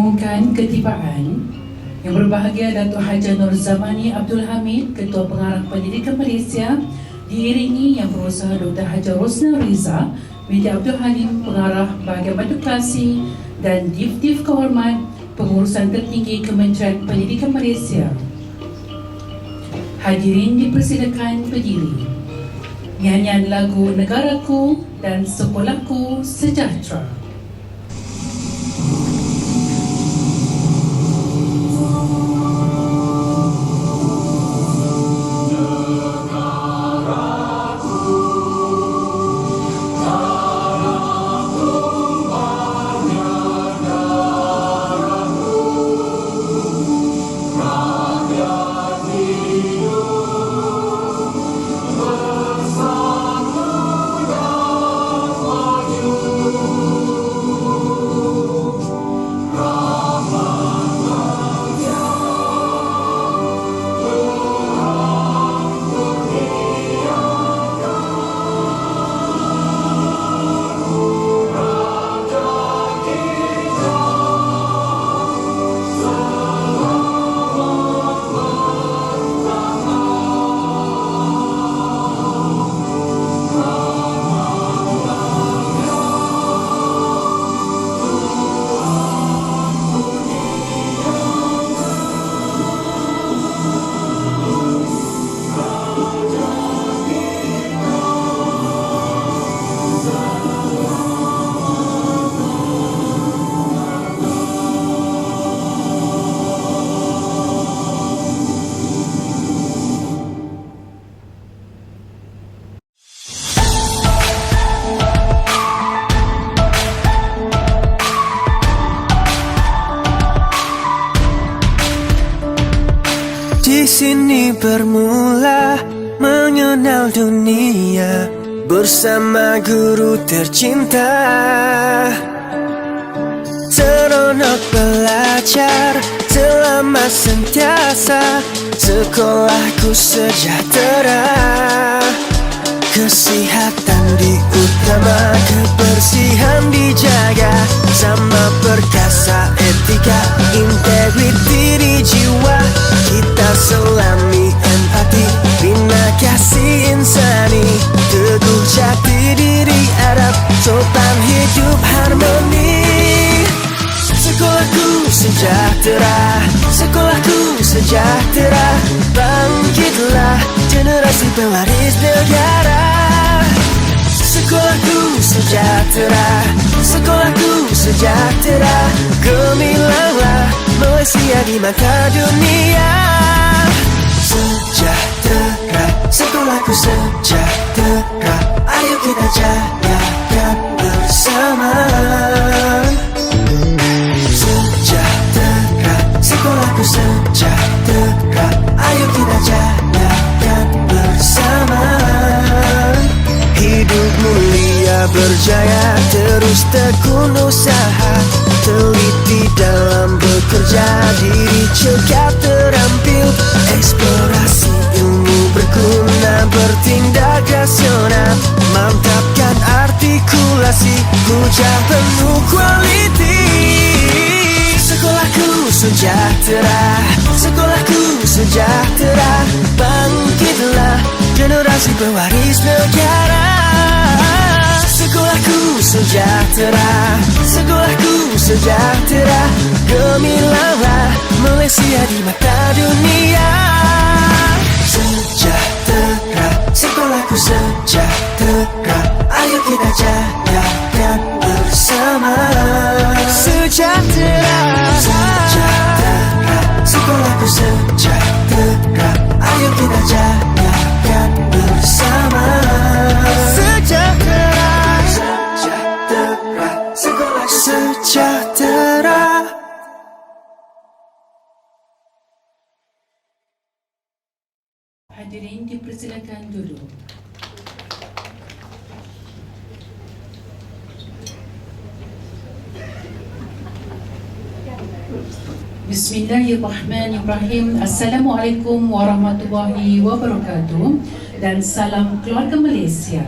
mengumumkan ketibaan Yang berbahagia Datuk Haji Nur Zamani Abdul Hamid, Ketua Pengarah Pendidikan Malaysia, diiringi Yang Berusaha Dr. Haji Rosna Riza binti Abdul Halim, Pengarah Bahagian Batu Klasi, dan Div-Div Kehormat Pengurusan Tertinggi Kementerian Pendidikan Malaysia. Hadirin dipersilakan berdiri. Nyanyian lagu Negaraku dan Sekolahku Sejahtera. Di sini bermula mengenal dunia bersama guru tercinta. Seronok belajar selama sentiasa, sekolahku sejahtera. Kesehatan diutama, kebersihan dijaga, sama perkasa etika, integriti di jiwa. Kita selami empati, bina kasih insani, teguh jati diri, adab sopan hidup harmoni. Sekolahku sejahtera, sekolahku sejahtera. Bangkitlah generasi pewaris negara. Sekolahku sejahtera, sekolahku sejahtera. Gemilanglah Malaysia di mata dunia. Sejahtera, sekolahku sejahtera. Ayo kita jayakan bersama. Sejahtera, sekolahku sejahtera. Ayo kita jayakan bersama. Hidup mulia berjaya, terus tekun usaha, teliti dalam bekerja, diri cekap terampil, eksplorasi ilmu berguna, bertindak rasional, mantapkan artikulasi, ujar penuh kualiti. Sekolahku sejahtera, sekolahku sejahtera. Bangkitlah generasi pewaris negara. Sekolahku sejahtera, sekolahku sejahtera. Gemilanglah Malaysia di mata dunia. Sejahtera, sekolahku sejahtera. Ayo kita jayakan bersama. Sejahtera, sejahtera, sekolahku sejahtera. Ayo kita jayakan bersama. Sejahtera, sejahtera, sekolahku sejahtera. Hadirin dipersilakan duduk. Bismillahirrahmanirrahim. Assalamualaikum warahmatullahi wabarakatuh dan salam keluarga Malaysia.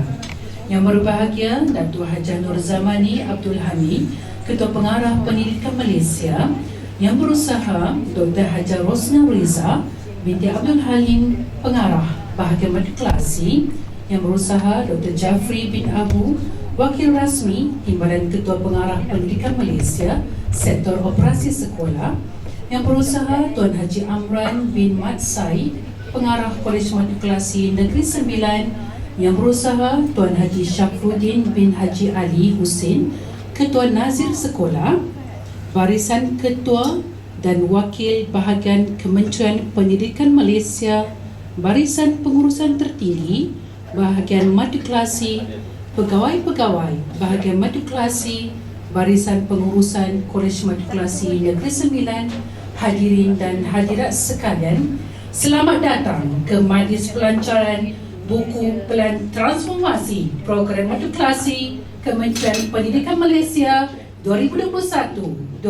Yang berbahagia Datuk Haji Nur Zamani Abdul Hamid, Ketua Pengarah Pendidikan Malaysia. Yang berusaha Dr. Haji Rosna Riza binti Abdul Halim, Pengarah Bahagian Matrikulasi. Yang berusaha Dr. Jafri bin Abu, Wakil Rasmi Timbalan Ketua Pengarah Pendidikan Malaysia, Sektor Operasi Sekolah. Yang berusaha Tuan Haji Amran bin Mat Said, Pengarah Kolej Matrikulasi Negeri Sembilan. Yang berusaha Tuan Haji Syafruddin bin Haji Ali Husin, Ketua Nazir Sekolah. Barisan Ketua dan Wakil Bahagian Kementerian Pendidikan Malaysia, Barisan Pengurusan Tertinggi Bahagian Matrikulasi, Pegawai-pegawai Bahagian Matrikulasi, Barisan Pengurusan Kolej Matrikulasi Negeri Sembilan, hadirin dan hadirat sekalian, selamat datang ke Majlis Pelancaran Buku Pelan Transformasi Program Matrikulasi Kementerian Pendidikan Malaysia 2021-2025.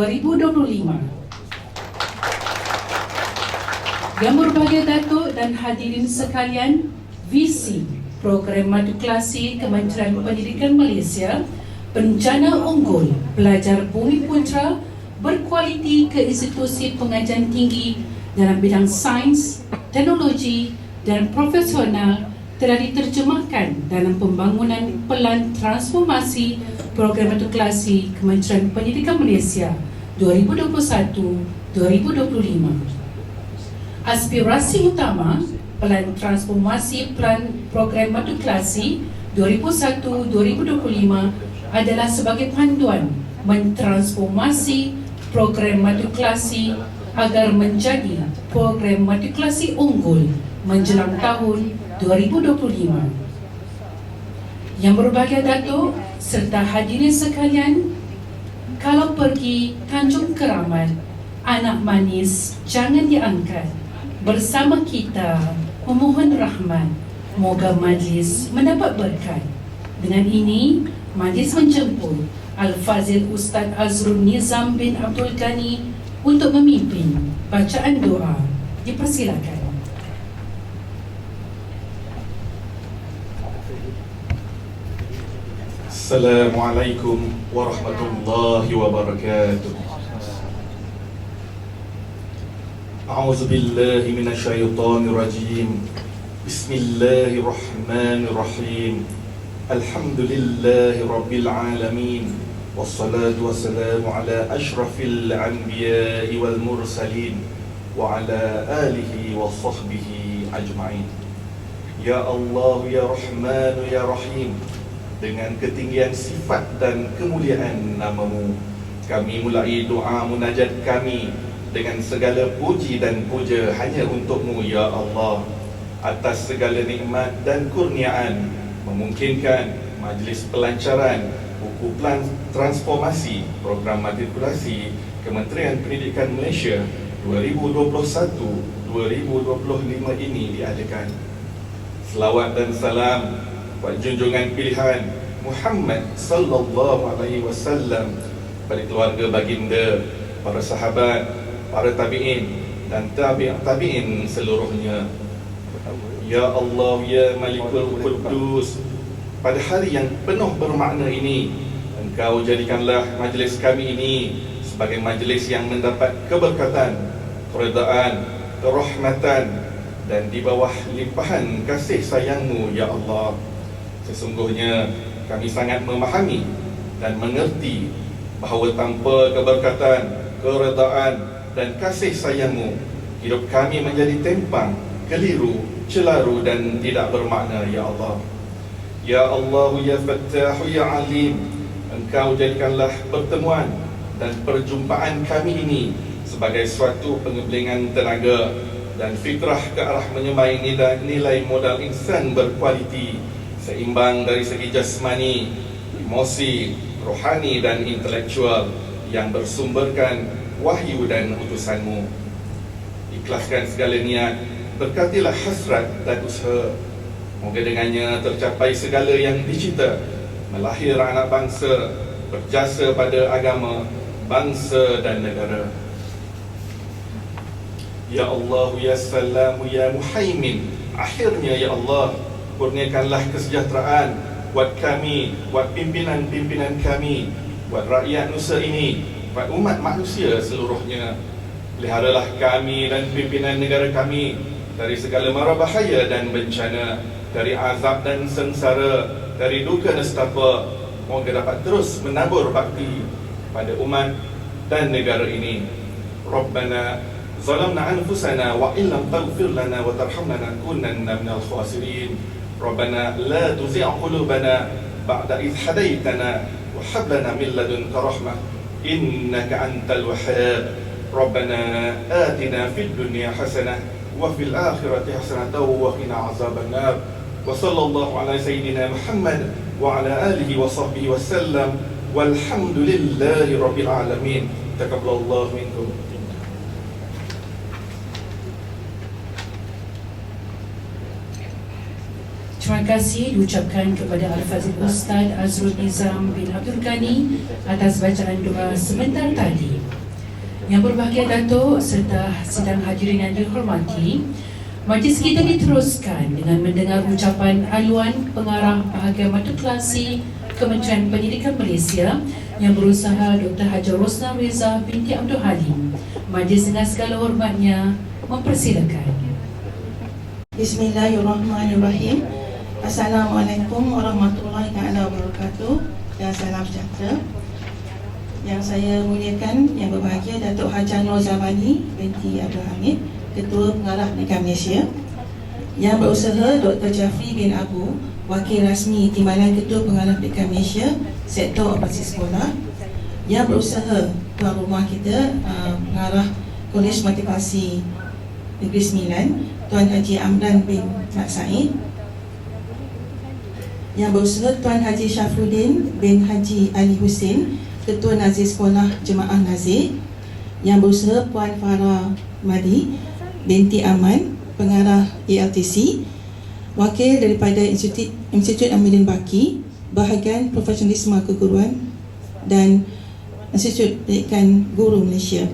Yang berbahagia Datuk dan hadirin sekalian, visi Program Matrikulasi Kementerian Pendidikan Malaysia, Bencana Unggul Pelajar Bumi Putra berkualiti ke institusi pengajian tinggi dalam bidang sains, teknologi dan profesional telah diterjemahkan dalam pembangunan pelan transformasi Program Matrikulasi Kementerian Pendidikan Malaysia 2021-2025. Aspirasi utama pelan transformasi Program Matrikulasi 2001-2025 adalah sebagai panduan mentransformasi program matrikulasi agar menjadi program matrikulasi unggul menjelang tahun 2025. Yang berbahagia Datuk serta hadirin sekalian, kalau pergi Tanjung Keramat, anak manis jangan diangkat. Bersama kita memohon rahmat, moga majlis mendapat berkat. Dengan ini, majlis menjemput Al-Fazil Ustaz Azrul Nizam bin Abdul Ghani untuk memimpin bacaan doa. Dipersilakan. Assalamualaikum warahmatullahi wabarakatuh. A'udzu billahi minasyaitonir rajim. Bismillahirrahmanirrahim. Alhamdulillahi rabbil alamin. Wassalatu wassalamu ala asyrafil anbiya'i wal mursalin wa ala alihi wa sahbihi ajma'in. Ya Allah, ya Rahman, ya Rahim, dengan ketinggian sifat dan kemuliaan nama-Mu, kami mulai doa munajat kami dengan segala puji dan puja hanya untuk-Mu, ya Allah, atas segala nikmat dan kurniaan memungkinkan majlis pelancaran buku plan transformasi program matrikulasi Kementerian Pendidikan Malaysia 2021-2025 ini diadakan. Selawat dan salam buat junjungan pilihan Muhammad sallallahu alaihi wasallam, pada keluarga baginda, para sahabat, para tabi'in dan tabi'in seluruhnya. Ya Allah, ya Malikul Quddus, pada hari yang penuh bermakna ini, Engkau jadikanlah majlis kami ini sebagai majlis yang mendapat keberkatan, keredaan, kerahmatan dan di bawah limpahan kasih sayang-Mu, ya Allah. Sesungguhnya kami sangat memahami dan mengerti bahawa tanpa keberkatan, keredaan dan kasih sayang-Mu, hidup kami menjadi tempang, keliru, celaru dan tidak bermakna, ya Allah. Ya Allah, ya Fattah, ya Alim, Engkau jadikanlah pertemuan dan perjumpaan kami ini sebagai suatu pengembangan tenaga dan fitrah ke arah menyemai nilai modal insan berkualiti, seimbang dari segi jasmani, emosi, rohani dan intelektual yang bersumberkan wahyu dan utusan-Mu. Ikhlaskan segala niat, berkatilah hasrat dan usaha. Moga dengannya tercapai segala yang dicita, melahir anak bangsa, berjasa pada agama, bangsa dan negara. Ya Allah, ya Salam, ya Muhaimin, akhirnya ya Allah, kurniakanlah kesejahteraan, buat kami, buat pimpinan-pimpinan kami, buat rakyat Nusa ini, buat umat manusia seluruhnya. Peliharalah kami dan pimpinan negara kami dari segala mara bahaya dan bencana, dari azab dan sengsara, dari duka nestapa. Moga dapat terus menabur bakti pada umat dan negara ini. Rabbana zalamna anfusana wa illam taghfir lana wa tarhamna lanakunanna minal khasirin. Rabbana la tuzigh qulubana ba'da idh hadaytana wa hab lana min ladunka rahmah innaka antal wahhab. Rabbana atina fid dunya hasanah wa fil akhirati hasanah wa qina azabannar. Wa sallallahu ala sayyidina Muhammad wa ala alihi wa sahbihi wasallam walhamdulillahi rabbil alamin. Taqabbalallahu minkum. Terima kasih diucapkan kepada Al-Fazil Ustaz Azrul Nizam bin Abdul Ghani atas bacaan doa sebentar tadi. Yang berbahagia Datuk serta sidang hadirin yang dihormati, majlis kita diteruskan dengan mendengar ucapan haluan Pengarah Bahagian Matrikulasi Kementerian Pendidikan Malaysia yang berusaha Dr. Haji Rosna Riza binti Abdul Halim. Majlis dengan segala hormatnya mempersilakan. Bismillahirrahmanirrahim. Assalamualaikum warahmatullahi wabarakatuh dan salam sejahtera. Yang saya muliakan, yang berbahagia Datuk Hajah Nur Zamani binti Abdul Hamid, Ketua Pengarah Pendidikan Malaysia. Yang berusaha Dr. Jafri bin Abu, Wakil Rasmi Timbalan Ketua Pengarah Pendidikan Malaysia, Sektor Operasi Sekolah. Yang berusaha tuan rumah kita, Pengarah Kolej Motivasi Negeri Sembilan, Tuan Haji Amran bin Mat Said. Yang berusaha Tuan Haji Syafruddin bin Haji Ali Hussein, Ketua Nazir Sekolah Jemaah Nazir. Yang berusaha Puan Farah Madi binti Aman, Pengarah ELTC. Wakil daripada Institut Amilin Baki, Bahagian Profesionalisme Keguruan dan Institut Pendidikan Guru Malaysia.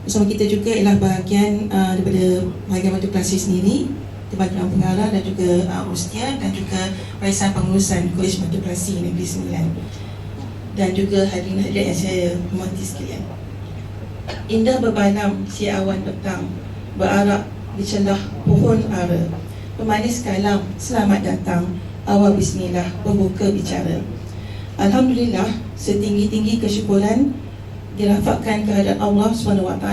Bersama kita juga ialah bahagian daripada bahagian matrikulasi sendiri, Departemen Pengarah dan juga Ustia dan juga Barisan Pengurusan Kolej Matrikulasi Negeri Sembilan, dan juga hadirin-hadirin yang saya hormati sekalian. Indah berbalam si awan petang, berarak di celah pohon ara. Pemanis kalam, selamat datang, awal bismillah, berbuka bicara. Alhamdulillah, setinggi-tinggi kesyukuran dirafakkan kehadrat Allah SWT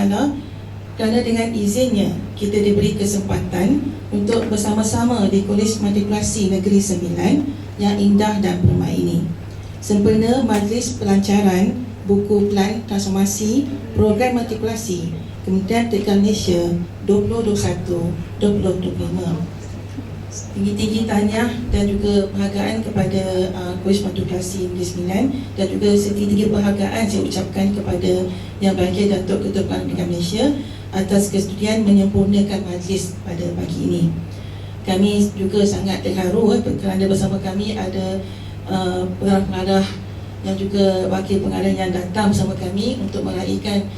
kerana dengan izinnya kita diberi kesempatan untuk bersama-sama di Kolej Matrikulasi Negeri Sembilan yang indah dan permai ini. Sempena majlis pelancaran buku Plan Transformasi Program Matrikulasi Kementerian Pendidikan Malaysia 2021-2025. Tinggi-tinggi tahniah dan juga penghargaan kepada Kolej Matrikulasi Negeri Sembilan, dan juga setinggi-tinggi penghargaan saya ucapkan kepada Yang Berbahagia Datuk Ketua Pengarah Pendidikan Malaysia atas kesetujuan menyempurnakan majlis pada pagi ini. Kami juga sangat terharu kerana bersama kami ada pengarah-pengarah yang juga wakil pengarah yang datang bersama kami untuk meraihkan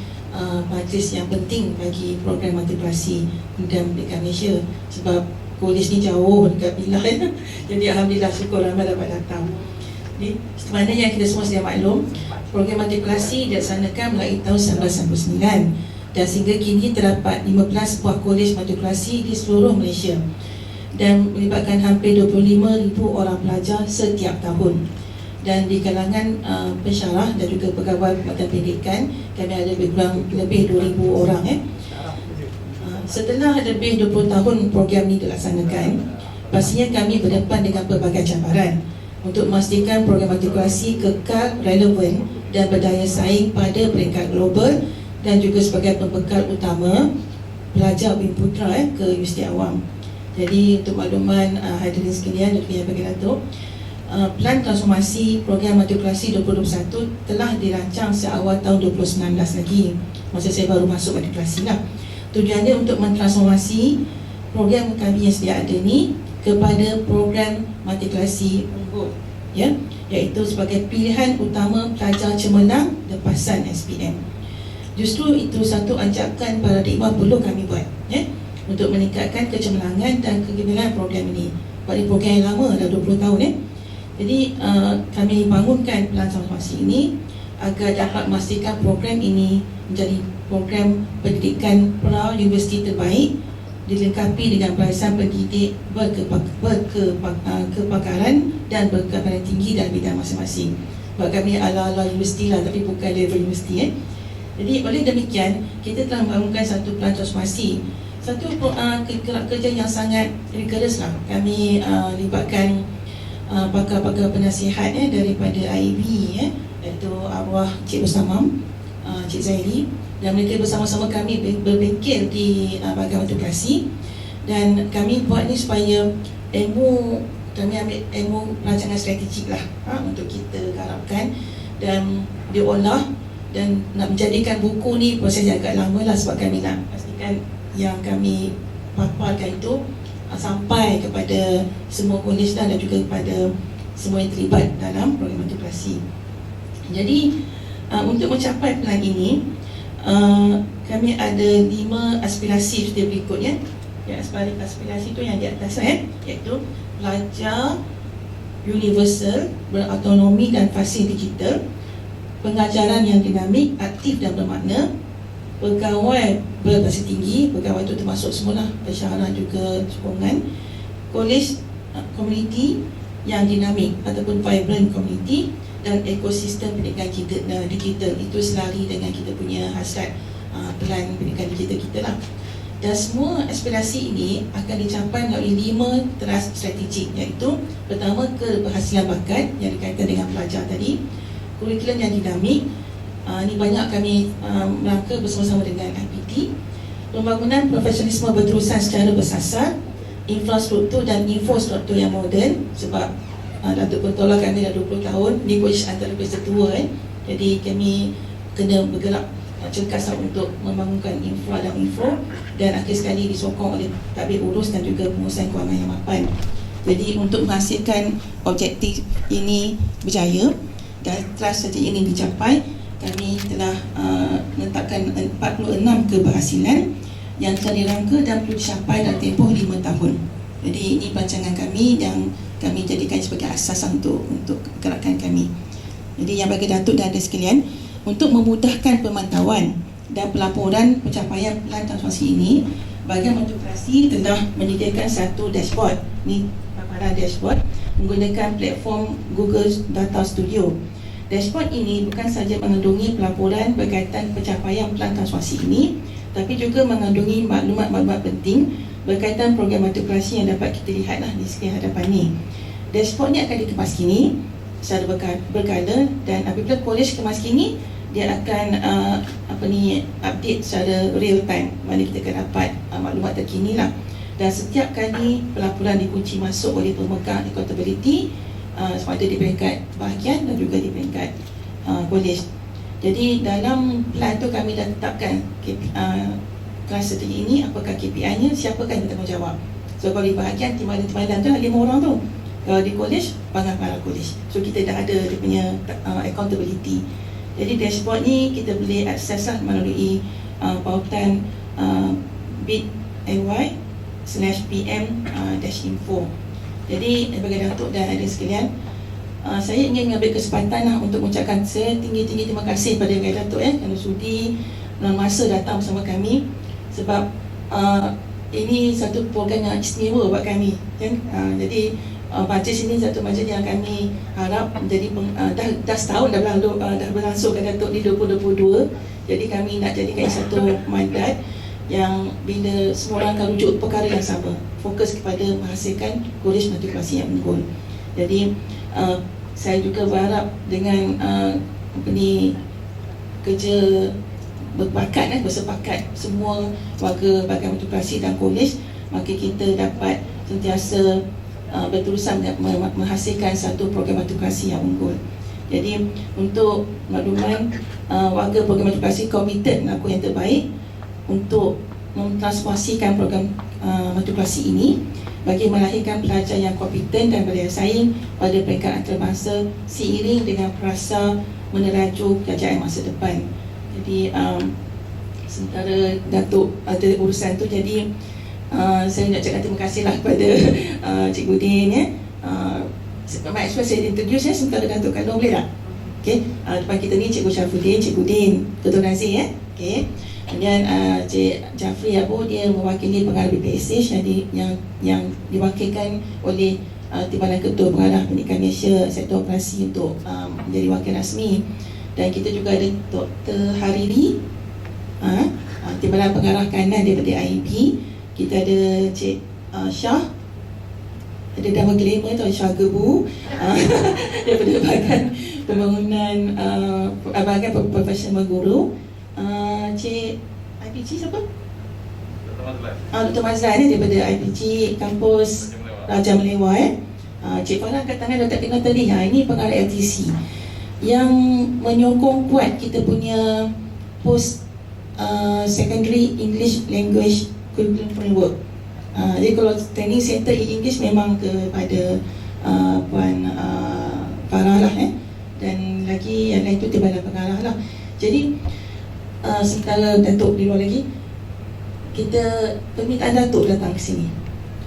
majlis yang penting bagi program matrikulasi Kementerian Pendidikan Malaysia, sebab kolej ni jauh dekat Pilah jadi alhamdulillah syukur ramai dapat datang. Jadi sebenarnya yang kita semua sedia maklum, program matrikulasi dilaksanakan mulai tahun 1999 dan sehingga kini terdapat 15 buah kolej matrikulasi di seluruh Malaysia dan melibatkan hampir 25,000 orang pelajar setiap tahun. Dan di kalangan pensyarah dan juga pegawai Kementerian Pendidikan, kami ada lebih 2,000 orang. Setelah lebih 20 tahun program ini dilaksanakan, pastinya kami berdepan dengan pelbagai cabaran untuk memastikan program matrikulasi kekal relevan dan berdaya saing pada peringkat global dan juga sebagai pembekal utama pelajar Bina Putra ke Universiti Awam. Jadi untuk makluman hadirin sekalian dan Yang Berbahagia Datuk, Plan Transformasi Program Matrikulasi 2021 telah dirancang seawal tahun 2019 lagi, masa saya baru masuk matrikulasi lah. Tujuannya untuk mentransformasi program kami yang sedia ada ni kepada program matrikulasi unggul, ya, iaitu sebagai pilihan utama pelajar cemerlang lepasan SPM. Justru itu satu ajakan paradigma perlu kami buat, ya, untuk meningkatkan kecemerlangan dan kegembiraan program ini. Pada program yang lama dah 20 tahun, Jadi kami bangunkan pelan transformasi ini agar dapat memastikan program ini menjadi program pendidikan pra-universiti terbaik, dilengkapi dengan barisan pendidik berkepakaran dan berkepakaran tinggi dalam bidang masing-masing. Sebab kami ala-ala universiti lah, tapi bukan level universiti. Jadi oleh demikian, kita telah membangunkan satu pelan transformasi, satu kerja yang sangat rigorous lah. Kami libatkan pakar-pakar penasihat daripada IAB, iaitu arwah Cik Bersamam, Cik Zairi, dan mereka bersama-sama kami berfikir di bahagian advokasi. Dan kami buat ni supaya kami ambil ilmu perancangan strategik lah untuk kita garapkan dan diolah, dan nak menjadikan buku ni proses yang agak lama lah, sebab kami nak pastikan yang kami paparkan itu sampai kepada semua kolej dan juga kepada semua yang terlibat dalam program advokasi. Jadi untuk mencapai plan ini, kami ada 5 aspirasi seperti berikutnya. Aspirasi itu yang di atas iaitu pelajar universal, berautonomi dan fasih digital, pengajaran yang dinamik, aktif dan bermakna, pegawai berprestasi tinggi, pegawai itu termasuk semualah pensyarah juga sokongan, kolej komuniti yang dinamik ataupun vibrant community, dan ekosistem pendidikan digital. Itu selari dengan kita punya hasrat pelan pendidikan digital kita lah. Dan semua aspirasi ini akan dicapai melalui 5 teras strategik, iaitu pertama, keberhasilan bakat yang dikaitkan dengan pelajar tadi, kurikulum yang dinamik, ini banyak kami merangka bersama-sama dengan IPT, pembangunan profesionalisme berterusan secara bersasar, infrastruktur dan infrastruktur yang moden, sebab Datuk Pentola kami dah 20 tahun di kolej antara peserta tua, jadi kami kena bergerak cergas untuk membangunkan infra dan info, dan akhir sekali disokong oleh tadbir urus dan juga pengurusan kewangan yang mapan. Jadi untuk menghasilkan objektif ini berjaya dan trust strategi ini dicapai, kami telah menetapkan 46 keberhasilan yang telah dirangka dan perlu dicapai dalam tempoh 5 tahun. Jadi ini perancangan kami yang kami jadikan sebagai asas untuk gerakan kami. Jadi yang bagi Datuk dan ada sekalian, untuk memudahkan pemantauan dan pelaporan pencapaian pelan transformasi ini, bahagian advokasi telah menyediakan satu dashboard. Ini paparan dashboard menggunakan platform Google Data Studio. Dashboard ini bukan sahaja mengandungi pelaporan berkaitan pencapaian pelan transformasi ini, tapi juga mengandungi maklumat-maklumat penting berkaitan program advokasi yang dapat kita lihatlah di sekeliling hadapan ni. Dashboard ni akan dikemas kini secara berkala, dan apabila kolej kemas kini, dia akan update secara real time, mana kita akan dapat maklumat terkini lah. Dan setiap kali pelaporan dikunci masuk oleh pemegang accountability, sama ada di peringkat bahagian dan juga di peringkat kolej. Jadi dalam plan tu kami dah tetapkan kelas strategi ini, apakah KPI-nya, siapakah yang bertanggungjawab. So kalau di bahagian timbalan tu ada 5 orang tu. Kalau di kolej, pengarah kolej. So kita dah ada dia punya accountability. Jadi dashboard ni kita boleh akses lah melalui pautan bit.ly/pm-info. Jadi bagi Datuk dan adik sekalian, saya ingin mengambil kesempatan lah untuk mengucapkan setinggi-tinggi terima kasih pada Datuk kerana sudi masa datang bersama kami, sebab ini satu program yang istimewa buat kami kan. Jadi majlis ini satu majlis yang kami harap menjadi dah setahun dah berlangsung kan Datuk di 2022. Jadi kami nak jadikan satu mandat yang bila semua orang akan rujuk perkara yang sama, fokus kepada menghasilkan kolej matrikulasi yang unggul. Jadi saya juga berharap dengan kerja bersepakat semua warga bahagian matrikulasi dan kolej, maka kita dapat sentiasa berterusan menghasilkan satu program matrikulasi yang unggul. Jadi untuk makluman, warga program matrikulasi komited melakukan yang terbaik untuk mentransformasikan program matrikulasi ini bagi melahirkan pelajar yang kompeten dan berdaya saing pada peringkat antarabangsa seiring dengan perasa meneraju kerajaan masa depan. Jadi sementara Datuk ada urusan tu, jadi saya nak cakap terima kasihlah kepada Cik Budin Might as well saya introduce sementara Datuk Kandung, boleh tak? Okay, depan kita ni Cikgu Syafuddin, Cikgu Din, Ketua Nazir okay. Kemudian Cik Jafri Abu, dia mewakili pengarah BPSH yang diwakilkan oleh Timbalan Ketua Pengarah Pendidikan Malaysia Sektor Operasi untuk menjadi wakil rasmi. Dan kita juga ada Dr. Hariri, Timbalan Pengarah Kanan daripada IEP. Kita ada Cik Syah, ada nama glamour tu, Syah Gebu daripada bahagian pembangunan bahagian profesional guru. Cik IPG siapa? Dr. Mazlan daripada IPG kampus Raja Melewah. Cik Farah angkat tangan dah tak kenal tadi. Ini pengarah LTC yang menyokong kuat kita punya post secondary English language curriculum framework. Jadi kalau training center in English memang kepada Puan Farah lah dan lagi yang lain tu Timbalan Pengarah lah. Jadi sementara Datuk di luar lagi, kita permintaan Datuk datang ke sini.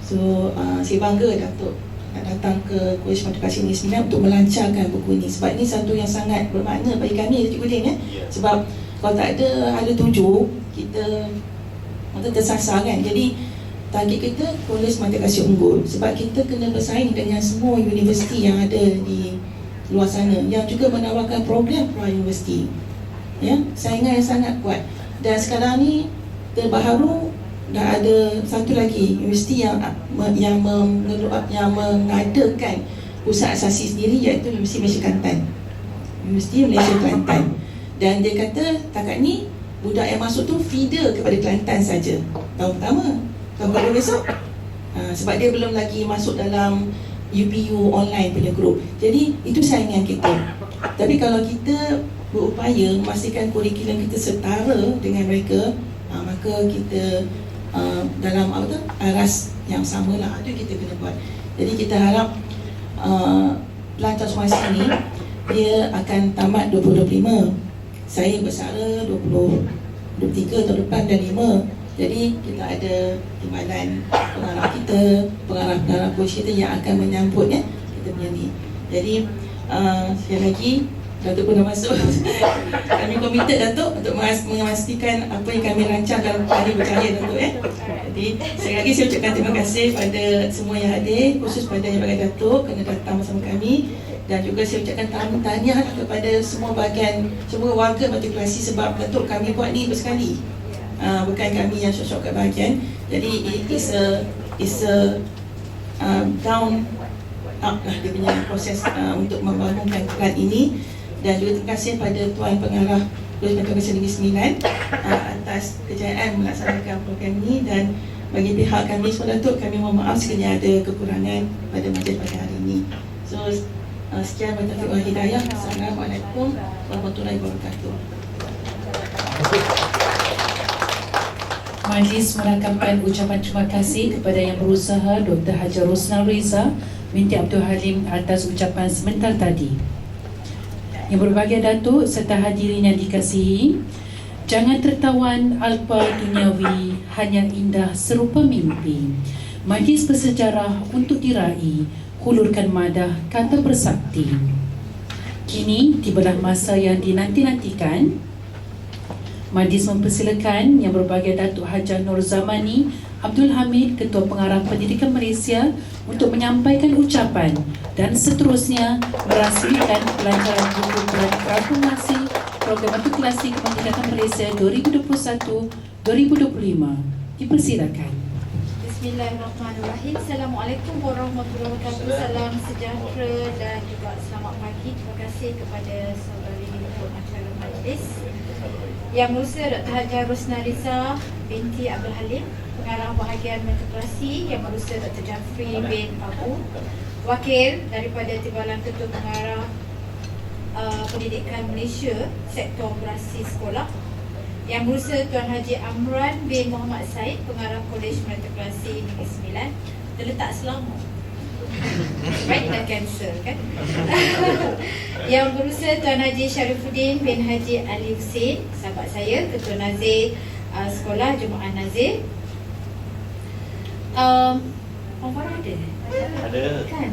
So saya bangga Datuk nak datang ke Kolej Edukasi Negeri Sembilan untuk melancarkan buku ini. Sebab ini satu yang sangat bermakna bagi kami, Cikgu Din Sebab kalau tak ada hala tuju, kita tersasar kan. Jadi target kita Kolej Mata Kasih Unggul. Sebab kita kena bersaing dengan semua universiti yang ada di luar sana yang juga menawarkan program pra-universiti. Saingan yang sangat kuat. Dan sekarang ni terbaharu dah ada satu lagi universiti yang mengadakan pusat asasi sendiri, iaitu Universiti Malaysia Kelantan. Universiti Malaysia Kelantan. Dan dia kata takat ni budak yang masuk tu feeder kepada Kelantan saja. Tahun pertama, tahun kedua besok. Sebab dia belum lagi masuk dalam UPU online punya group. Jadi itu saingan kita. Tapi kalau kita berupaya memastikan kurikulum kita setara dengan mereka, maka kita dalam aras yang sama lah, itu kita kena buat. Jadi kita harap pelan transformasi ini dia akan tamat 2025. Saya bersara 2023 tahun depan dan 5. Jadi kita ada timbalan pengarah kita, pengarah-pengarah coach kita yang akan menyambut kita punya ni. Jadi sekali lagi Datuk pun dah masuk. Kami komited Datuk untuk memastikan apa yang kami rancang dalam hari berjaya Datuk Jadi sekali lagi saya ucapkan terima kasih pada semua yang hadir, khusus pada yang bagian Datuk kerana datang bersama kami. Dan juga saya ucapkan tahniah kepada semua bahagian, semua warga matrikulasi, sebab Datuk kami buat ni bersekali. Bukan kami yang syok-syok kat bahagian. Jadi it's a down up lah dia punya proses untuk membangunkan kelas ini. Dan juga terima kasih pada Tuan Pengarah Kolej Edukasi Negeri Sembilan atas kejayaan melaksanakan program ini. Dan bagi pihak kami semua Datuk, kami mohon maaf sekiranya ada kekurangan pada majlis pada hari ini. So sekian, bertaufiq wal hidayah. Assalamualaikum warahmatullahi wabarakatuh. Majlis merangkamkan ucapan terima kasih kepada Yang Berusaha Dr. Haji Rosnah Riza binti Abdul Halim atas ucapan sebentar tadi. Yang berbahagia Datuk serta hadirin yang dikasihi, jangan tertawan alpa duniawi hanya indah serupa mimpi. Majlis bersejarah untuk diraih, hulurkan madah kata bersakti. Kini tibalah masa yang dinanti-nantikan. Majlis mempersilakan Yang berbahagia Datuk Haji Nur Zamani Abdul Hamid, Ketua Pengarah Pendidikan Malaysia, untuk menyampaikan ucapan dan seterusnya merasmikan pelancaran buku Proklamasi Program Matrikulasi Kemerdekaan Malaysia 2021-2025. Dipersilakan. Bismillahirrahmanirrahim. Assalamualaikum warahmatullahi wabarakatuh. Salam sejahtera dan juga selamat pagi. Terima kasih kepada saudari Puan Acara Majlis Yang Berusaha Dr. Haji Rosnah Riza binti Abdul Halim, Pengarah Bahagian Matrikulasi Yang Berusaha Dr. Jafri bin Abu, Wakil daripada Timbalan Ketua Pengarah Pendidikan Malaysia Sektor Operasi Sekolah, Yang Berusaha Tuan Haji Amran bin Muhammad Said, Pengarah Kolej Matrikulasi Negeri Sembilan. Dia letak selama baik dah cancel kan. Yang Berusaha Tuan Haji Sharifuddin bin Haji Ali Hussein, sahabat saya, Ketua Nazir Sekolah Jemaah Nazir. Orang ada? Ada kan?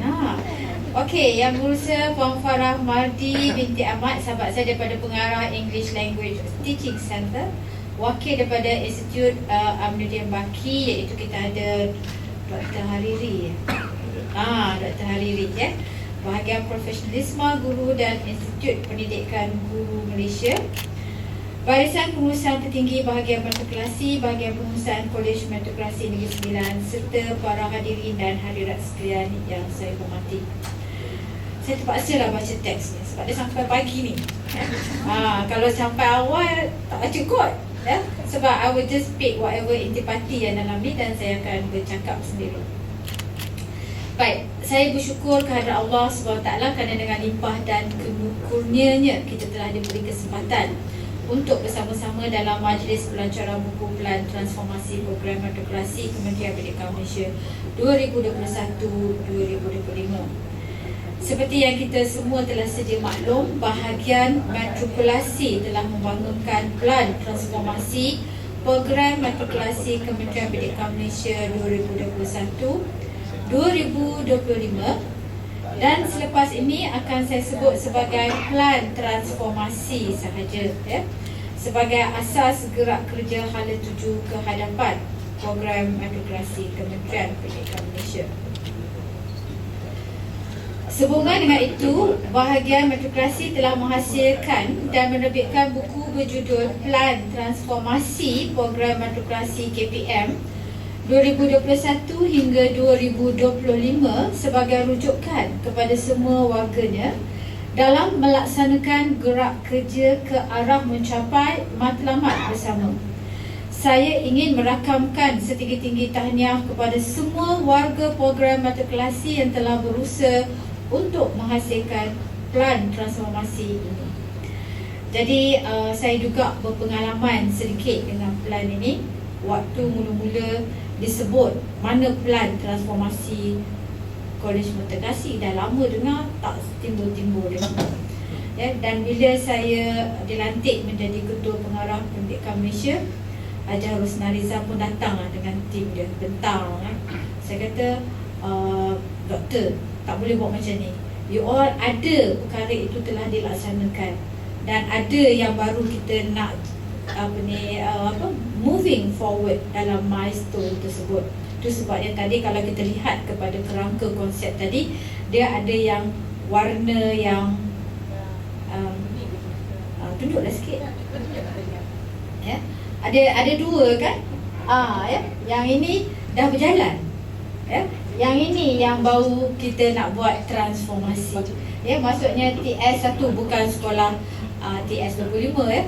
Okey, yang berusaha Puan Farah Mardi binti Ahmad, sahabat saya daripada Pengarah English Language Teaching Center, wakil daripada Institut Aminuddin Baki, iaitu kita ada Dr. Hariri. Dr. Hariri ya. Bahagian Profesionalisme Guru dan Institut Pendidikan Guru Malaysia. Barisan Pengurusan Tertinggi Bahagian Matrikulasi, Bahagian Pengurusan Kolej Matrikulasi Negeri Sembilan, serta para hadirin dan hadirat sekalian yang saya hormati. Saya terpaksa lah baca teks ni sebab dia sampai pagi ni. Kalau sampai awal tak baca kot ya? Sebab I will just pick whatever intipati yang dalam ni dan saya akan bercakap sendiri. Baik, saya bersyukur kehadrat Allah SWT kerana dengan limpah dan kurnianya kita telah diberi kesempatan untuk bersama-sama dalam majlis pelancaran buku Pelan Transformasi Program Matrikulasi Kementerian Pendidikan Malaysia 2021-2025. Seperti yang kita semua telah sedia maklum, bahagian matrikulasi telah membangunkan Pelan Transformasi Program Matrikulasi Kementerian Pendidikan Malaysia 2021-2025, dan selepas ini akan saya sebut sebagai Pelan Transformasi sahaja ya, sebagai asas gerak kerja hala tuju ke hadapan Program Matrikulasi Kementerian Pendidikan Malaysia. Sehubungan dengan itu, bahagian matrikulasi telah menghasilkan dan menerbitkan buku berjudul Pelan Transformasi Program Matrikulasi KPM 2021 hingga 2025 sebagai rujukan kepada semua warganya dalam melaksanakan gerak kerja ke arah mencapai matlamat bersama. Saya ingin merakamkan setinggi-tinggi tahniah kepada semua warga program matrikulasi yang telah berusaha untuk menghasilkan pelan transformasi ini. Jadi saya juga berpengalaman sedikit dengan pelan ini. Waktu mula-mula disebut mana pelan transformasi Kolej Matrikulasi, dah lama dengar tak timbul-timbul dengar. Ya, dan bila saya dilantik menjadi Ketua Pengarah Pendidikan Malaysia, Haji Rosna Riza pun datang dengan tim dia, bentang. Saya kata, Doktor, tak boleh buat macam ni. You all ada perkara itu telah dilaksanakan dan ada yang baru kita nak moving forward dalam milestone tersebut. Itu sebabnya tadi kalau kita lihat kepada kerangka konsep tadi, dia ada yang warna yang tunjuklah sikit. Ya. Ada dua kan? Ya. Yang ini dah berjalan. Ya. Yang ini yang baru kita nak buat transformasi. Ya, maksudnya TS1 bukan sekolah TS25 ya.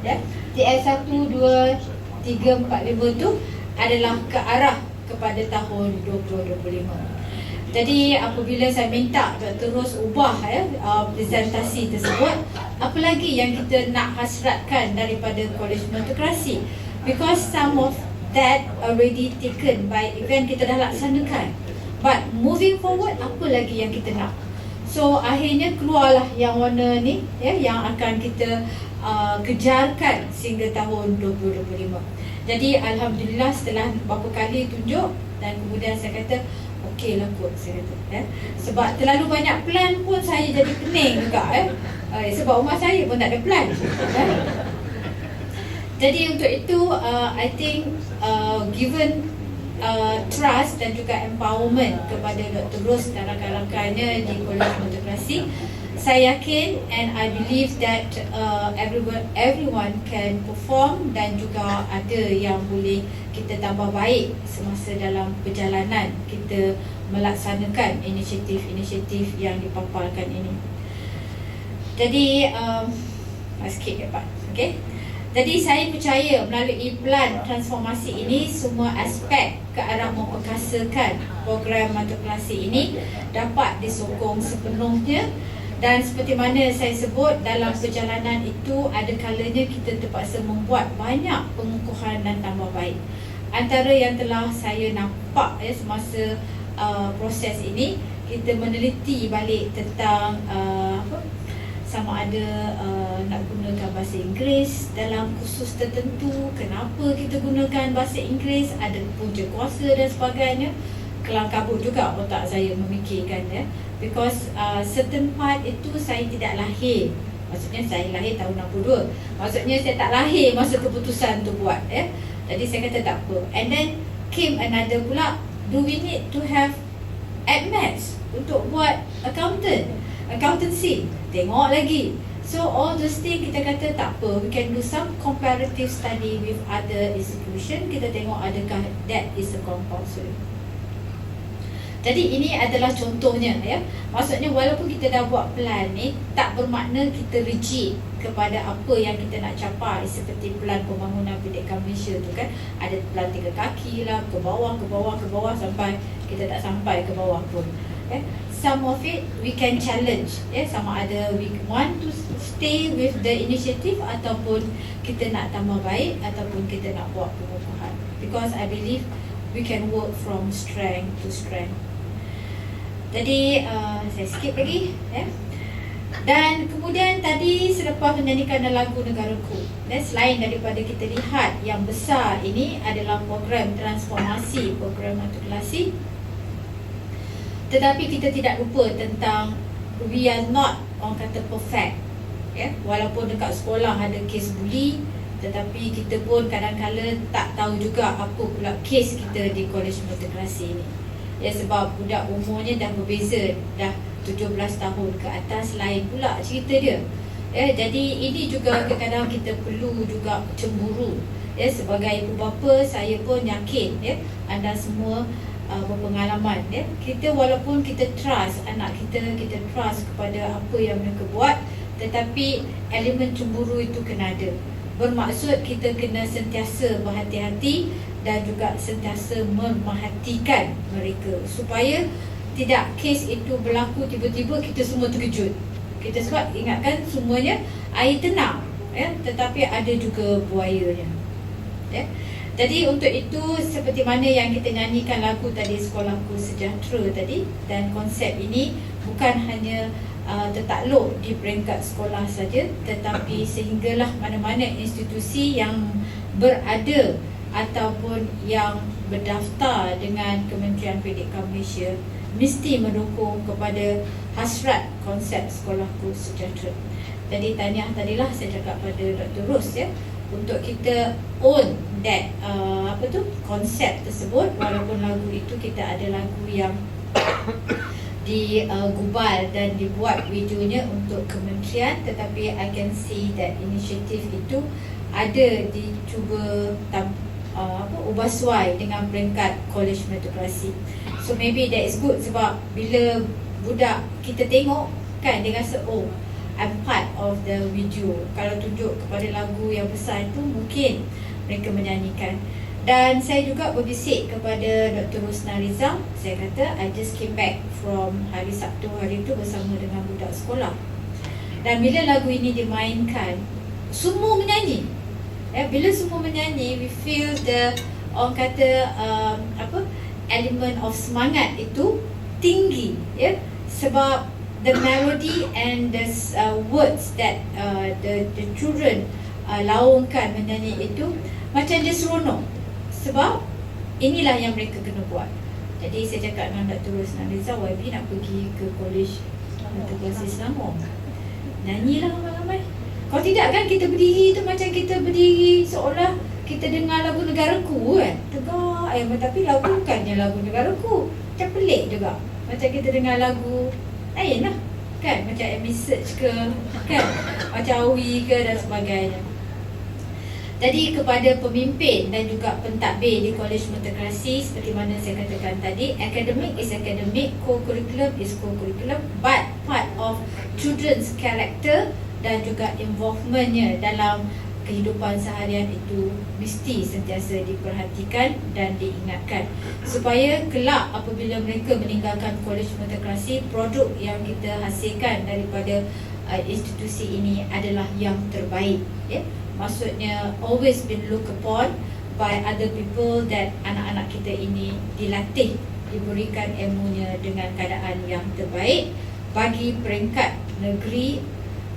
Ya. TS1, 2, 3, 4, 5 tu adalah ke arah kepada tahun 2025. Jadi apabila saya minta terus ubah presentasi tersebut, apa lagi yang kita nak hasratkan daripada Kolej Matrikulasi? Because some of that already taken by event kita dah laksanakan. But moving forward, apa lagi yang kita nak? So akhirnya keluarlah yang warna ni ya, yang akan kita kejarkan sehingga tahun 2025. Jadi alhamdulillah setelah beberapa kali tunjuk dan kemudian saya kata okey lah kot, saya kata ya. Sebab terlalu banyak plan pun saya jadi pening juga sebab rumah saya pun tak ada plan ya. Jadi untuk itu I think given trust dan juga empowerment kepada Dr. Ros dan rakan-rakannya di Kolej Matrikulasi, saya yakin and I believe that everyone can perform dan juga ada yang boleh kita tambah baik semasa dalam perjalanan kita melaksanakan inisiatif-inisiatif yang dipaparkan ini. Jadi sikit ya Pak. Okay. Jadi saya percaya melalui pelan transformasi ini, semua aspek ke arah memperkasakan program matrikulasi ini dapat disokong sepenuhnya. Dan seperti mana saya sebut, dalam perjalanan itu ada kalanya kita terpaksa membuat banyak pengukuhan dan tambah baik. Antara yang telah saya nampak semasa proses ini, kita meneliti balik tentang sama ada nak gunakan bahasa Inggeris dalam kursus tertentu, kenapa kita gunakan bahasa Inggeris, ada punca kuasa dan sebagainya. Kelang kabut juga otak saya memikirkan Because certain part itu saya tidak lahir. Maksudnya saya lahir tahun 62. Maksudnya saya tak lahir masa keputusan tu buat. Jadi saya kata tak apa. And then came another pula, do we need to have AdMaths untuk buat accountancy? Tengok lagi. So all those things kita kata tak apa, we can do some comparative study with other institution. Kita tengok adakah that is a compulsory. Jadi ini adalah contohnya ya. Maksudnya walaupun kita dah buat plan ni, tak bermakna kita rigid kepada apa yang kita nak capai. Seperti plan pembangunan pendidikan Malaysia tu kan, ada plan 3 kaki lah, ke bawah sampai kita tak sampai ke bawah pun. Some of it we can challenge, sama ada we want to stay with the initiative ataupun kita nak tambah baik ataupun kita nak buat pengukuhan. Because I believe we can work from strength to strength. Jadi saya skip lagi Dan kemudian tadi selepas menyanyikan lagu Negaraku, selain daripada kita lihat yang besar ini adalah program transformasi, program matrikulasi, tetapi kita tidak lupa tentang we are not, orang kata, perfect. Walaupun dekat sekolah ada kes buli, tetapi kita pun kadang-kadang tak tahu juga apa pula kes kita di Kolej Matrikulasi ini. Sebab budak umurnya dah berbeza, dah 17 tahun ke atas, lain pula cerita dia. Jadi ini juga kadang-kadang kita perlu juga cemburu. Sebagai ibu bapa, saya pun yakin anda semua berpengalaman. Kita walaupun kita trust anak kita, kita trust kepada apa yang mereka buat, tetapi elemen cemburu itu kena ada. Bermaksud kita kena sentiasa berhati-hati dan juga sentiasa memerhatikan mereka supaya tidak kes itu berlaku tiba-tiba kita semua terkejut. Kita sebab ingatkan semuanya air tenang, tetapi ada juga buayanya. Jadi untuk itu, seperti mana yang kita nyanyikan lagu tadi, Sekolahku Sejahtera tadi, dan konsep ini bukan hanya tertakluk di peringkat sekolah saja, tetapi sehinggalah mana-mana institusi yang berada ataupun yang berdaftar dengan Kementerian Pendidikan Malaysia mesti mendukung kepada hasrat konsep Sekolahku Sejahtera. Jadi tahniah tadilah saya cakap pada Dr. Ros untuk kita own that konsep tersebut. Walaupun lagu itu kita ada lagu yang digubal dan dibuat videonya untuk kementerian, tetapi I can see that inisiatif itu ada dicuba ubah suai dengan peringkat Kolej Matrikulasi. So maybe that is good, sebab bila budak kita tengok kan, dia rasa oh, I'm part of the video. Kalau tunjuk kepada lagu yang besar itu, mungkin mereka menyanyikan. Dan saya juga berbisik kepada Dr. Rosna Rizal. Saya kata, I just came back from hari Sabtu hari itu bersama dengan budak sekolah. Dan bila lagu ini dimainkan, semua menyanyi. Bila semua menyanyi, we feel the, orang kata, element of semangat itu tinggi. Sebab the melody and the words that the children laungkan menyanyi itu macam dia seronok. Sebab inilah yang mereka kena buat. Jadi saya cakap dengan Dr. Rosna Rizal, YB nak pergi ke Kolej Matrikulasi Selangor, nyanyilah ramai-ramai. Kalau tidak kan kita berdiri tu macam kita berdiri seolah kita dengar lagu Negaraku kan. Tegak tapi lagu bukannya lagu Negaraku. Macam pelik juga. Macam kita dengar lagu lain lah kan, macam Amy Search ke kan, macam Awi ke dan sebagainya. Jadi kepada pemimpin dan juga pentadbir di Kolej Matrikulasi, seperti mana saya katakan tadi, academic is academic, co-curriculum is co-curriculum, but part of children's character dan juga involvementnya dalam kehidupan seharian itu mesti sentiasa diperhatikan dan diingatkan, supaya kelak apabila mereka meninggalkan Kolej Matrikulasi, produk yang kita hasilkan daripada institusi ini adalah yang terbaik. Maksudnya always been looked upon by other people, that anak-anak kita ini dilatih, diberikan ilmunya dengan keadaan yang terbaik bagi peringkat negeri,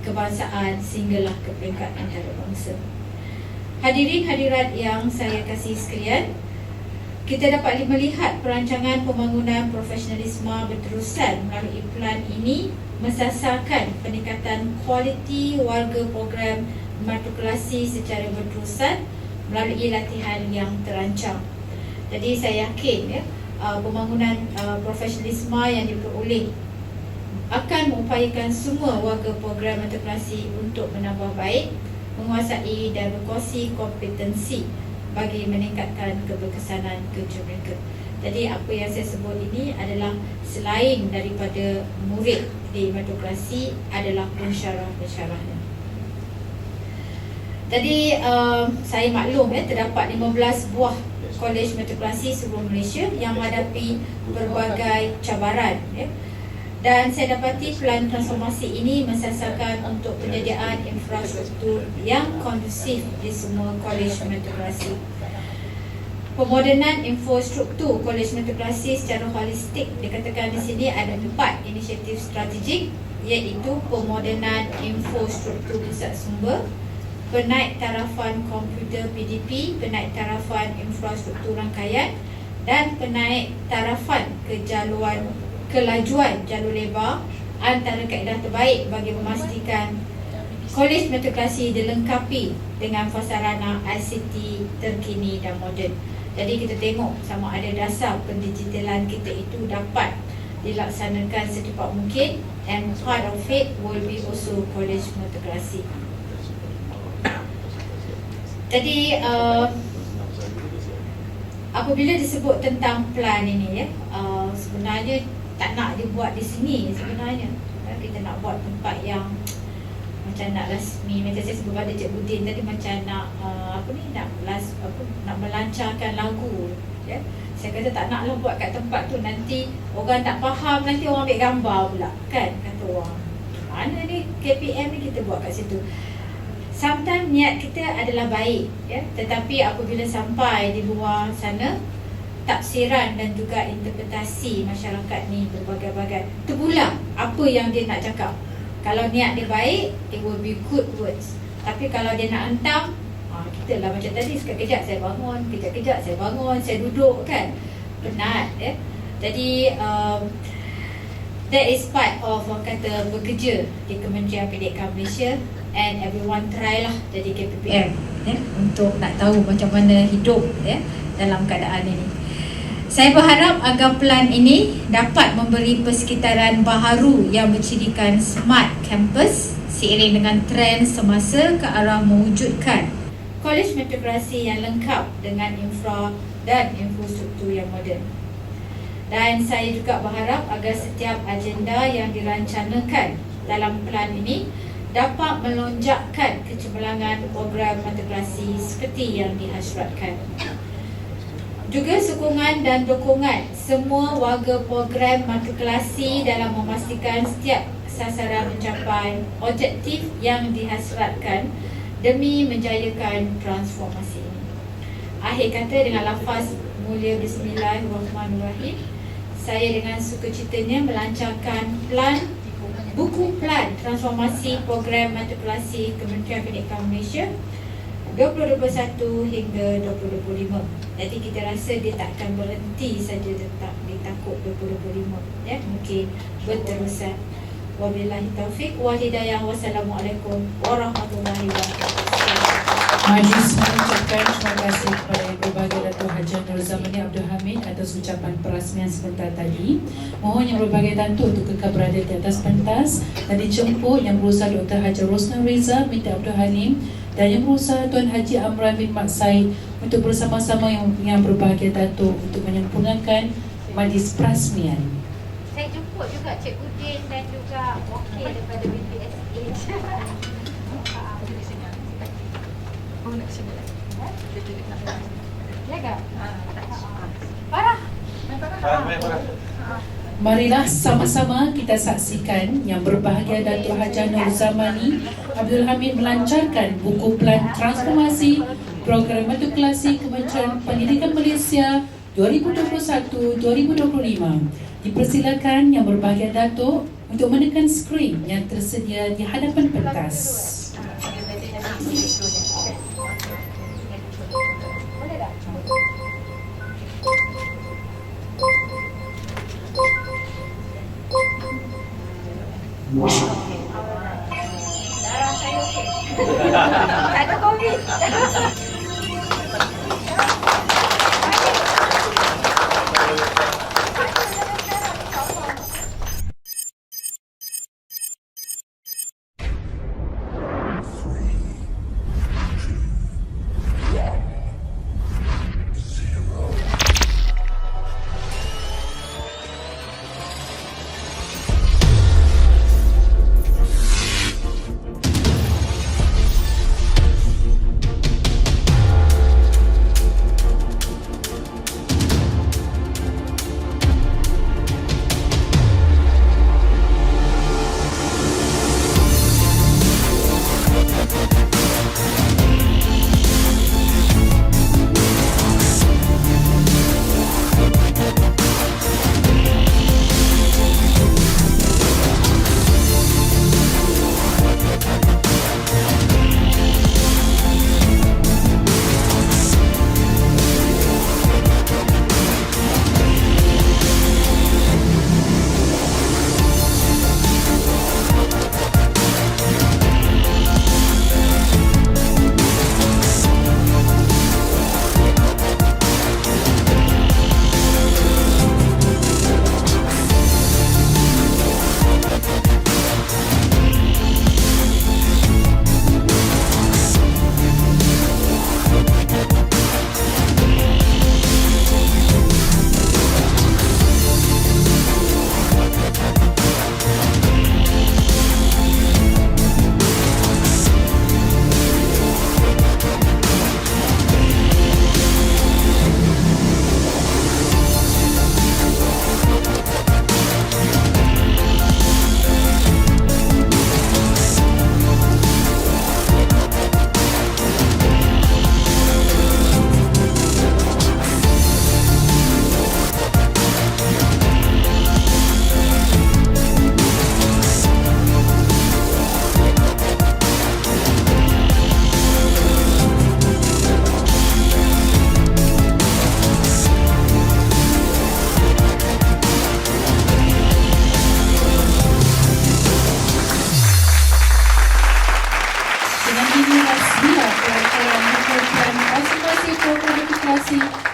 kebangsaan, sehinggalah ke peringkat antarabangsa. Hadirin hadirat yang saya kasih sekalian, kita dapat melihat perancangan pembangunan profesionalisme berterusan melalui plan ini mensasarkan peningkatan kualiti warga program matrikulasi secara berterusan melalui latihan yang terancang. Jadi saya yakin pembangunan profesionalisme yang diperoleh akan mengupayakan semua warga program matrikulasi untuk menambah baik, menguasai dan berkongsi kompetensi bagi meningkatkan keberkesanan kerja mereka. Jadi apa yang saya sebut ini adalah selain daripada murid di matrikulasi adalah pensyarah-pensyarahnya. Jadi saya maklum terdapat 15 buah kolej matrikulasi seluruh Malaysia yang menghadapi berbagai cabaran. Dan saya dapati plan transformasi ini mensasarkan untuk penyediaan infrastruktur yang kondusif di semua kolej matrikulasi. Pemodenan infrastruktur kolej matrikulasi secara holistik dikatakan di sini ada 4 inisiatif strategik, iaitu pemodenan infrastruktur pusat sumber, penaik tarafan komputer PDP, penaik tarafan infrastruktur rangkaian dan penaik tarafan kelajuan jalur lebar antara kaedah terbaik bagi memastikan kolej matrikulasi dilengkapi dengan prasarana ICT terkini dan moden. Jadi kita tengok sama ada dasar pendigitalan kita itu dapat dilaksanakan secepat mungkin, and part of it will be also kolej matrikulasi. Jadi apabila disebut tentang plan ini sebenarnya tak nak dibuat di sini sebenarnya. Kita nak buat tempat yang macam nak rasmi, macam saya sebut pada Cik Budin tadi, macam nak nak melancarkan lagu. Saya kata tak naklah buat kat tempat tu, nanti orang tak faham, nanti orang ambil gambar pula kan, kata orang. Mana ni KPM ni kita buat kat situ. Sometimes niat kita adalah baik, tetapi apabila sampai di luar sana, tafsiran dan juga interpretasi masyarakat ni berbagai-bagai. Terpulang apa yang dia nak cakap. Kalau niat dia baik, it will be good words. Tapi kalau dia nak hentam, kita lah macam tadi, sekejap saya bangun, kejap-kejap saya bangun, saya duduk kan, penat. Jadi that is part of orang kata bekerja di Kementerian Pendidikan Malaysia, and everyone try lah jadi KPPM untuk nak tahu macam mana hidup dalam keadaan ini. Saya berharap agar plan ini dapat memberi persekitaran baharu yang bercirikan smart campus seiring dengan trend semasa ke arah mewujudkan kolej matrikulasi yang lengkap dengan infra dan infrastruktur yang moden. Dan saya juga berharap agar setiap agenda yang dirancangkan dalam plan ini dapat melonjakkan kecemerlangan program matrikulasi seperti yang dihasratkan. Juga sokongan dan dukungan semua warga program matrikulasi dalam memastikan setiap sasaran mencapai objektif yang dihasratkan demi menjayakan transformasi ini. Akhir kata, dengan lafaz mulia Bismillahirrahmanirrahim, saya dengan sukacitanya melancarkan buku plan transformasi program matrikulasi Kementerian Pendidikan Malaysia 2021 hingga 2025. Jadi kita rasa dia tak akan berhenti saja tetap di takut 2025, mungkin berterusan. Wabillahi taufiq wal hidayah. Wassalamualaikum warahmatullahi wabarakatuh. Majlis mengucapkan terima kasih kepada Yang Berbahagia Datuk Haji Nur Zamani Abdul Hamid atas ucapan perasmian sebentar tadi. Mohon Yang Berbahagia Datuk untuk kekal berada di atas pentas dan dijemput Yang Berusaha Dr. Haji Rosna Riza binti Abdul Halim dan Yang Berusaha Tuan Haji Amran bin Mat Said untuk bersama-sama Yang Berbahagia Datuk untuk menyempurnakan majlis perasmian. Saya jemput juga Cik Udin dan juga wakil daripada BPSH. Marilah sama-sama kita saksikan Yang Berbahagia Datuk Haji Nur Zamani Abdul Hamid melancarkan buku plan transformasi program matrikulasi Kementerian Pendidikan Malaysia 2021-2025. Dipersilakan Yang Berbahagia Datuk untuk menekan skrin yang tersedia di hadapan pentas. Boleh tak? Darah saya okey. Tak ada COVID.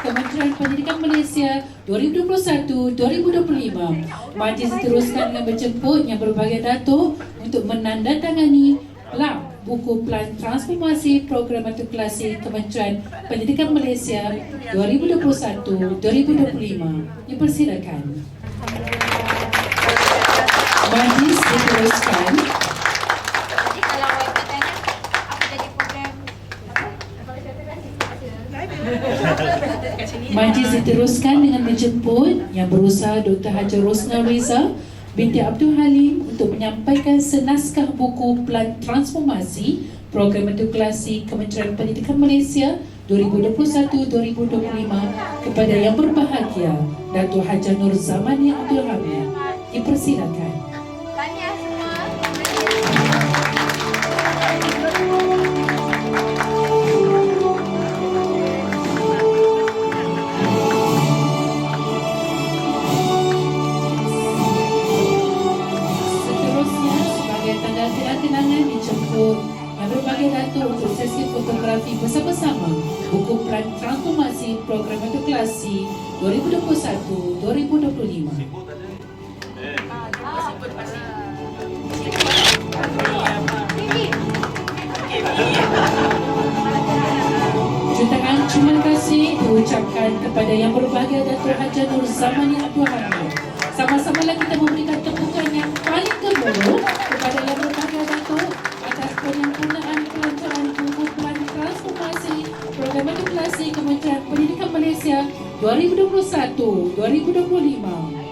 Kementerian Pendidikan Malaysia 2021-2025. Majlis diteruskan dengan menjemput yang berbagai datuk untuk menandatangani buku Plan Transformasi Program Matrikulasi Kementerian Pendidikan Malaysia 2021-2025. Dipersilakan. Majlis diteruskan. Jadi kalau awak bertanya apa jadi program Majlis diteruskan dengan menjemput Yang Berusaha Dr. Haji Rosna Riza binti Abdul Halim untuk menyampaikan senaskah buku Plan Transformasi Program Matrikulasi Kementerian Pendidikan Malaysia 2021-2025 kepada Yang Berbahagia Datuk Haji Nur Zamani Abdul Hamid. Dipersilakan. tanya semua. Seterusnya, sebagai tanda kenangan dijemput Yang Berbahagia Datuk untuk sesi fotografi bersama-sama buku Plan Transformasi Program Matrikulasi 2021-2025. Jutaan terima kasih diucapkan kepada Yang Berbahagia Datuk Haji Nur Zamani Abdul Hamid. Sama-sama kita memberikan tepukan yang paling gemuruh kepada Yang Berbahagia Datuk atas penyempurnaan pelancaran buku Plan Transformasi Program Matrikulasi Kementerian Pendidikan Malaysia 2021-2025.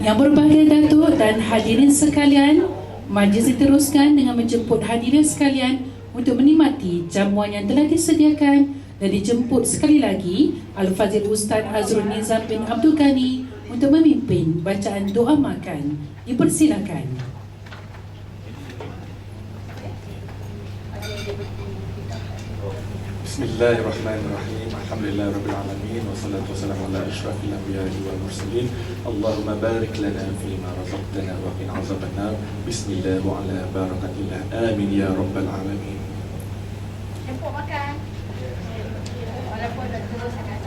Yang Berbahagia Datuk dan hadirin sekalian, majlis diteruskan dengan menjemput hadirin sekalian untuk menikmati jamuan yang telah disediakan dan dijemput sekali lagi Al-Fazil Ustaz Azrul Nizam bin Abdul Ghani untuk memimpin bacaan doa makan. Dipersilakan. Bismillahirrahmanirrahim. Alhamdulillah Rabbil Alamin. Wassalatu wassalamu ala ashrafil anbiya'i wal mursalin. Allahumma barik lana fima razaqtana wa qina azabannar. Bismillah wa ala barakatillah. Amin ya Rabbal Alamin. Tempuk makan. Walaupun dah terus sangat.